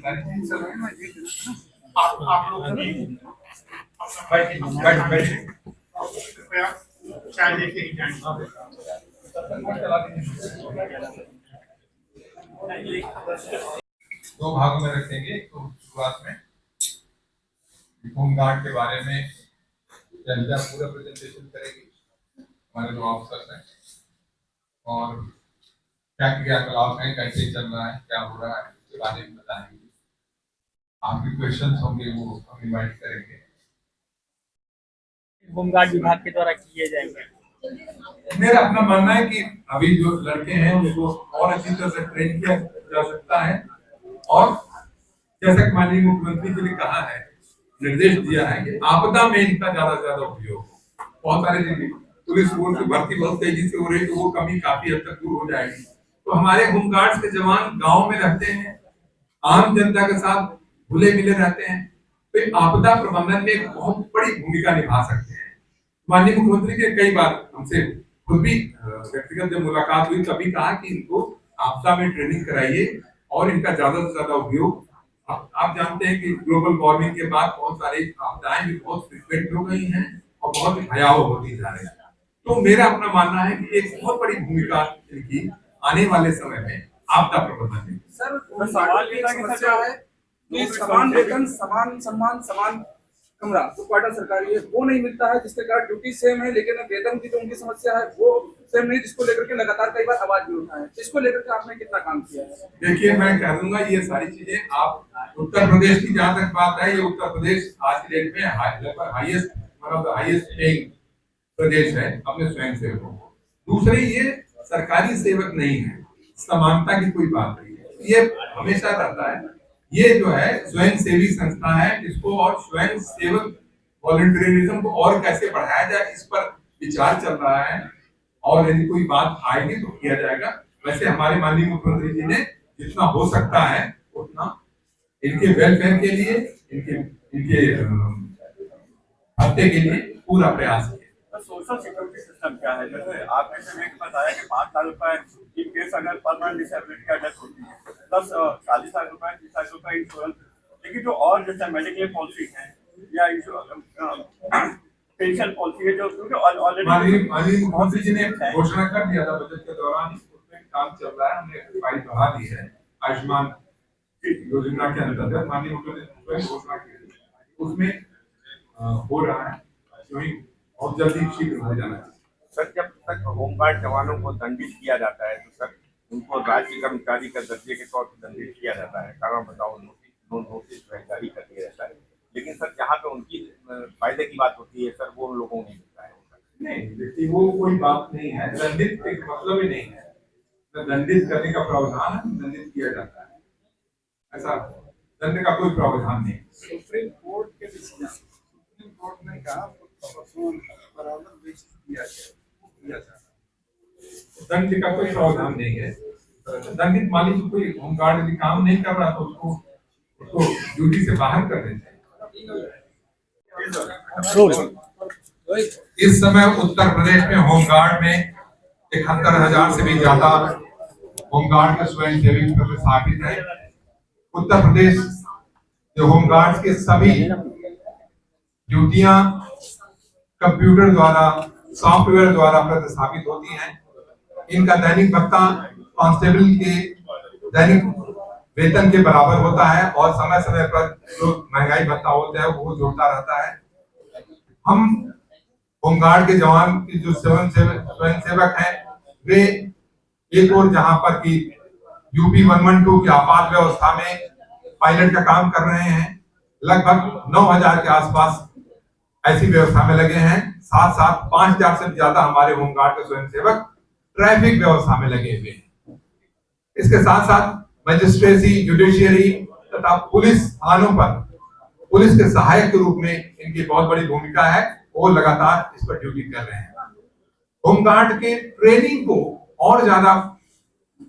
सारी चीज चल रही है। आप लोग बैठिए बैठ बैठिए कृपया चाय लेके ही जाएंगे। दो भागों में रखेंगे। तो शुरुआत में होमगार्ड के बारे में पूरा प्रेजेंटेशन करेंगे हमारे दो ऑफिसर्स हैं, और क्या क्रियाकलाप है, कैसे चल रहा है, क्या हो रहा है, उसके बारे में बताएंगे। आपके क्वेश्चंस होंगे वो हम इनवाइट करेंगे। होमगार्ड विभाग के द्वारा किए जाएंगे। मेरा अपना मानना है कि अभी जो लड़के हैं उनको और अच्छी तरह से ट्रेन किया जा सकता है, और जैसा कि माननीय मुख्यमंत्री जी ने कहा है, निर्देश दिया है कि आपदा में इनका ज्यादा से ज्यादा उपयोग हो। बहुत सारे पुलिस फोर्स की भर्ती बहुत तेजी से हो रही है, तो वो कमी काफी हद तक दूर हो जाएगी। तो हमारे होमगार्ड्स के जवान गाँव में रहते हैं, आम जनता के साथ घुले मिले रहते हैं, तो आपदा प्रबंधन में एक बहुत बड़ी भूमिका निभा सकते हैं। माननीय मुख्यमंत्री के कई बार हमसे खुद भी व्यक्तिगत जब मुलाकात हुई तभी कहा कि इनको आपदा में ट्रेनिंग कराइए और इनका ज्यादा से ज्यादा उपयोग। आप जानते हैं कि ग्लोबल वार्मिंग के बाद बहुत सारी आपदाएं भी बहुत फ्रिक्वेंट हो गई हैं और बहुत भयावह होती जा रही है। तो मेरा अपना मानना है कि एक बहुत बड़ी भूमिका इनकी आने वाले समय में आपदा प्रबंधन में। सर सवाल ये समस्या है कि समान वेतन, समान सम्मान, समान कमरा जो क्वार्टर सरकारी है वो नहीं मिलता है, जिसके कारण ड्यूटी सेम है लेकिन वेतन की जो उनकी समस्या है वो सेम नहीं, जिसको लेकर के लगातार कई बार आवाज भी उठा है। इसको लेकर के आपने कितना काम किया है? देखिए, मैं कह दूंगा ये सारी चीजें आप उत्तर प्रदेश की जहां तक बात है, ये उत्तर प्रदेश आज की डेट में लगभग हाईएस्ट मतलब हाईएस्ट पेइंग प्रदेश है अपने स्वयं सेवकों को। दूसरे ये सरकारी सेवक नहीं है, समानता की कोई बात नहीं है, ये हमेशा रहता है। ये जो है स्वयं सेवी संस्था है, जिसको और स्वयं सेवक वॉलंटियरिज्म को और कैसे बढ़ाया जाए इस पर विचार चल रहा है, और यदि कोई बात आएगी तो किया जाएगा। वैसे हमारे माननीय मुख्यमंत्री जी ने जितना हो सकता है उतना इनके वेलफेयर के लिए, इनके इनके हत्या के लिए पूरा प्रयास किया। सोशल सिक्योरिटी सिस्टम क्या है? जैसे आपने से बताया कि 5 लाख रुपए इन केस अगर परमानेंट डिसेबिलिटी का डेथ होती है, प्लस 40 लाख रुपए, 30 लाख रुपए इंश्योरेंस। लेकिन जो और जैसे मेडिकल पॉलिसी है या पेंशन पॉलिसी है, जो ऑलरेडी माननीय मुख्यमंत्री जी ने घोषणा कर दिया था बजट के दौरान, उसमें काम चल रहा है। हमने फाइल बढ़ा दी है आयुष्मान योजना के अंतर्गत, माननीय मुख्यमंत्री ने घोषणा की थी, उसमें हो रहा है, बहुत जल्दी शीघ्र हो जाना चाहिए। सर, जब तक होमगार्ड जवानों को दंडित किया जाता है तो सर उनको राज्य कर्मचारी का दर्जे के तौर पर दंडित किया जाता है, कारण बताओ नोटिस जारी कर दिया जाता है। लेकिन सर जहाँ पे उनकी फायदे की बात होती है सर, वो उन लोगों को नहीं मिलता है। नहीं, देखिए वो कोई बात नहीं है, दंडित का मतलब ही नहीं है। दंडित करने का प्रावधान है, दंडित किया जाता है, ऐसा दंड का कोई प्रावधान नहीं। सुप्रीम कोर्ट के डिसीजन, सुप्रीम कोर्ट ने कहा दंड का कोई प्रावधान नहीं है। दंडित मान लीजिए कोई होमगार्ड यदि काम नहीं कर रहा तो उसको ड्यूटी से बाहर कर देते हैं। इस समय उत्तर प्रदेश में होमगार्ड में 71,000 से भी ज्यादा होमगार्ड के स्वयं सेवी प्रतिस्थापित है। उत्तर प्रदेश जो होमगार्ड के सभी ड्यूटियां कंप्यूटर द्वारा, सॉफ्टवेयर द्वारा प्रतिस्थापित होती हैं। इनका दैनिक भत्ता कांस्टेबल के दैनिक वेतन के बराबर होता है, और समय समय पर जो महंगाई भत्ता होता है वो जुड़ता रहता है। हम होमगार्ड के जवान की जो स्वयं सेवक हैं, वे एक और जहां पर की यूपी 112 की आपात व्यवस्था में पायलट का काम कर रहे हैं, लगभग 9,000 के आसपास ऐसी व्यवस्था में लगे हैं। साथ साथ 5,000 से ज्यादा हमारे होमगार्ड के स्वयंसेवक ट्रैफिक व्यवस्था में लगे हुए हैं। इसके साथ साथ मजिस्ट्रेसी, जुडिशियरी तथा पुलिस थानों पर पुलिस के सहायक के रूप में इनकी बहुत बड़ी भूमिका है, वो लगातार इस पर ड्यूटी कर रहे हैं। होमगार्ड के ट्रेनिंग को और ज्यादा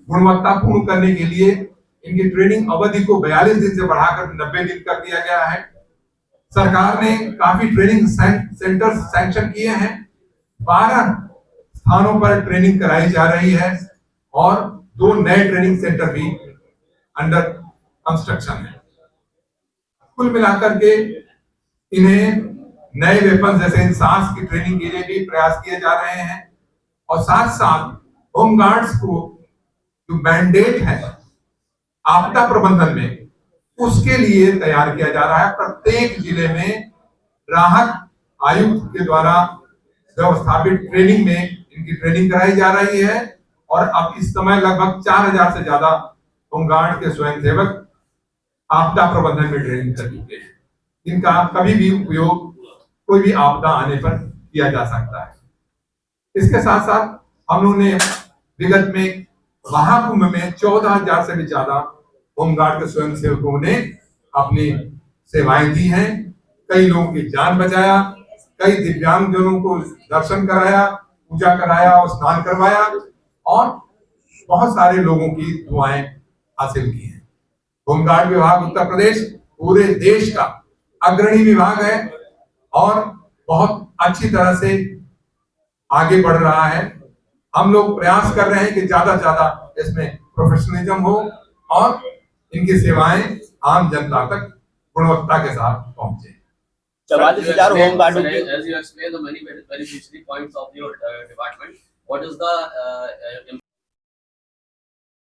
गुणवत्तापूर्ण करने के लिए इनकी ट्रेनिंग अवधि को 42 दिन से बढ़ाकर 90 दिन कर दिया गया है। सरकार ने काफी ट्रेनिंग सेंटर सैंक्शन किए हैं, 12 स्थानों पर ट्रेनिंग कराई जा रही है, और 2 नए ट्रेनिंग सेंटर भी अंडर कंस्ट्रक्शन है। कुल मिलाकर के इन्हें नए वेपन जैसे सांस की ट्रेनिंग के लिए भी प्रयास किए जा रहे हैं और साथ साथ होमगार्ड्स को जो मैंडेट है आपदा प्रबंधन में उसके लिए तैयार किया जा रहा है। प्रत्येक जिले में राहत आयुक्त के द्वारा व्यवस्थापित ट्रेनिंग में इनकी ट्रेनिंग कराई जा रही है और अब इस समय लगभग 4000 से ज्यादा होमगार्ड के स्वयंसेवक आपदा प्रबंधन में ट्रेनिंग कर चुके हैं। इनका कभी भी उपयोग कोई भी आपदा आने पर किया जा सकता है। इसके साथ साथ हम लोगों ने विगत में महाकुंभ में 14,000 से भी ज्यादा होमगार्ड के स्वयंसेवकों ने अपनी सेवाएं दी हैं। कई लोगों की जान बचाया, कई दिव्यांगजनों को दर्शन कराया, पूजा कराया और स्नान करवाया और बहुत सारे लोगों की दुआएं हासिल की हैं। होमगार्ड विभाग उत्तर प्रदेश पूरे देश का अग्रणी विभाग है और बहुत अच्छी तरह से आगे बढ़ रहा है। हम लोग प्रयास कर रहे हैं कि ज्यादा से ज्यादा इसमें प्रोफेशनलिज्म हो और इनकी सेवाएं आम जनता तक गुणवत्ता के साथ पहुंचे। 44,000 होमगार्डों की As you explained the many beneficiary points of your department, what is the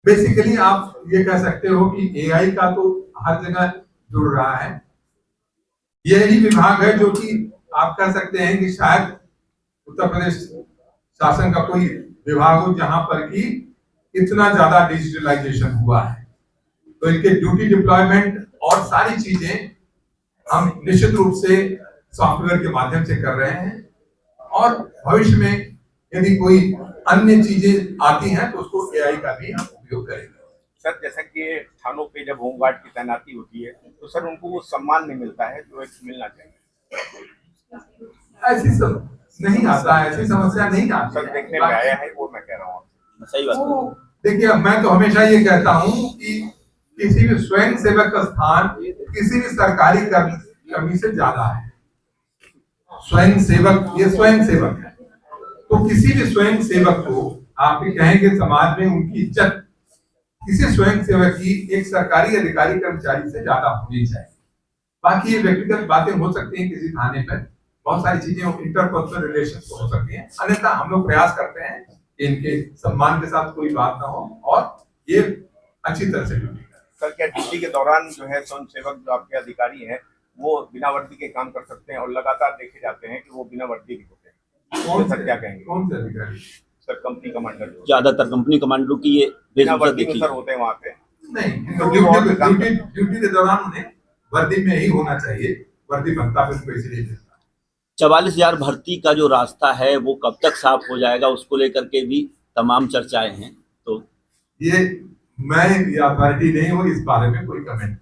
basically आप ये कह सकते हो कि एआई का तो हर जगह जुड़ रहा है। यही विभाग है जो कि आप कह सकते हैं कि शायद उत्तर प्रदेश शासन का कोई विभाग हो जहां पर कि इतना ज्यादा डिजिटलाइजेशन हुआ है। तो इनके ड्यूटी डिप्लॉयमेंट और सारी चीजें हम निश्चित रूप से सॉफ्टवेयर के माध्यम से कर रहे हैं और भविष्य में यदि कोई अन्य चीजें आती हैं तो उसको एआई का भी हम उपयोग करेंगे। सर जैसा कि थानों पे जब होमगार्ड की तैनाती होती है तो सर उनको वो सम्मान नहीं मिलता है जो एक मिलना चाहिए। ऐसी सब नहीं आता है, ऐसी समस्या नहीं आती सर देखने में आया है वो मैं कह रहा हूँ। सही बात। देखिए मैं तो हमेशा ये कहता हूँ कि किसी भी स्वयं सेवक का स्थान किसी भी सरकारी कर्मी से ज्यादा है। स्वयं सेवक ये स्वयं सेवक है, तो किसी भी स्वयं सेवक को आप ये कहेंगे समाज में उनकी इज्जत किसी स्वयं सेवक की एक सरकारी अधिकारी कर्मचारी से ज्यादा होनी चाहिए। बाकी ये व्यक्तिगत बातें हो सकती हैं किसी थाने पर, बहुत सारी चीजें इंटरपर्सनल रिलेशन हो सकती हैं, अन्यथा हम लोग प्रयास करते हैं कि इनके सम्मान के साथ कोई बात ना हो और ये अच्छी तरह से ड्यूटी करें। सर क्या ड्यूटी के दौरान जो है स्वयं सेवक जो आपके अधिकारी हैं वो बिना वर्दी के काम कर सकते हैं और लगातार देखे जाते हैं कि वो बिना वर्दी भी होते हैं? कौन सर क्या कहेंगे? कौन से अधिकारी? सर कंपनी कमांडर जो ज्यादातर कंपनी कमांडो की ये बिना वेशभूषा वर्दी में देखी। सर होते हैं वहाँ पे। नहीं, तो ड्यूटी के दौरान उन्हें वर्दी में ही होना चाहिए। वर्दी बनता फिर कोई इसलिए मिलता। 44,000 भर्ती का जो रास्ता है वो कब तक साफ हो जाएगा उसको लेकर के भी तमाम चर्चाएं हैं। तो ये मैं ये अथॉरिटी नहीं हूँ इस बारे में कोई कमेंट